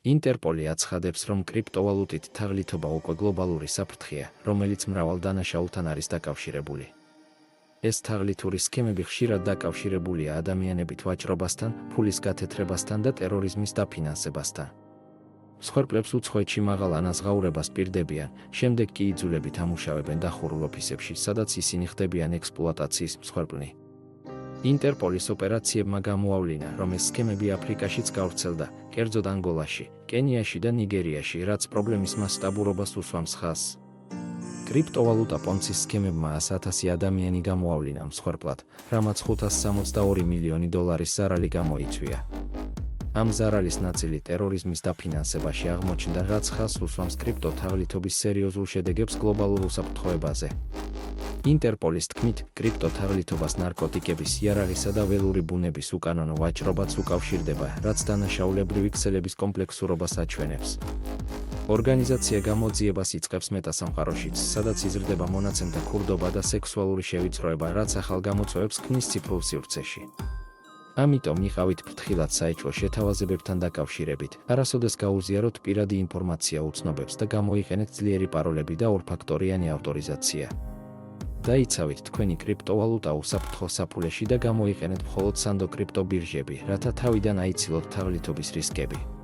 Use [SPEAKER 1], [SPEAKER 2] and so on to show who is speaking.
[SPEAKER 1] ინტერპოლი აცხადებს, რომ კრიპტოვალუტით თაღლითობა უკვე გლობალური საფრთხეა, რომელიც მრავალ დანაშაულთან არის დაკავშირებული. ეს თაღლითური სქემები ხშირად დაკავშირებულია ადამიანებით ვაჭრობასთან, ფულის გათეთრებასთან და ტერორიზმის დაფინანსებასთან. მსხვერპლებს უცხოეთში მაღალ ანაზღაურებას პირდებიან, შემდეგ კი იძულებით ამუშავებენ დახურულ ოფისებში, სადაც ისინი ხდებიან ექსპლუატაციის მსხვერპლნი. ინტერპოლის ოპერაციებმა გამოავლინა, რომ ეს სქემები აფრიკაშიც გავრცელდა, კერძოდ ანგოლაში, კენიაში და ნიგერიაში, რაც პრობლემის მასშტაბურობას უსვამს ხაზს. კრიპტოვალუტა პონცის სქემებმა 100,000 ადამიანი გამოავლინა მსხვერპლად, რამაც $562 მილიონი ზარალი გამოიწვია. ამ ზარალის ნაწილი ტერორიზმის დაფინანსებაში აღმოჩნდა, რაც ხაზს უსვამს კრიპტოთაღლითობის სერიოზულ შედეგებს გლობალურ უსაფრთხოებაზე. ინტერპოლის თქმით, კრიპტოთაღლითობას ნარკოტიკების, იარაღისა და ველური ბუნების უკანონო ვაჭრობაც უკავშირდება, რაც დანაშაულებრივი ქსელების კომპლექსურობას აჩვენებს. ორგანიზაცია გამოძიებას იწყებს მეტასამყაროშიც, სადაც იზრდება მონაცემთა ქურდობა და სექსუალური შევიწროება, რაც ახალ გამოწვევებს ქმნის ციფრულ სივრცეში. ამიტომ იყავით ფრთხილად საეჭვო შეთავაზებებთან დაკავშირებით, არასოდეს გაუზიაროთ პირადი ინფორმაცია უცნობებს და გამოიყენეთ ძლიერი პაროლები და ორფაქტორიანი ავტორიზაცია. დაიცავით თქვენი კრიპტოვალუტა უსაფრთხო საფულეში და გამოიყენეთ მხოლოდ სანდო კრიპტო ბირჟები, რათა თავიდან აიცილოთ თაღლითობის რისკები.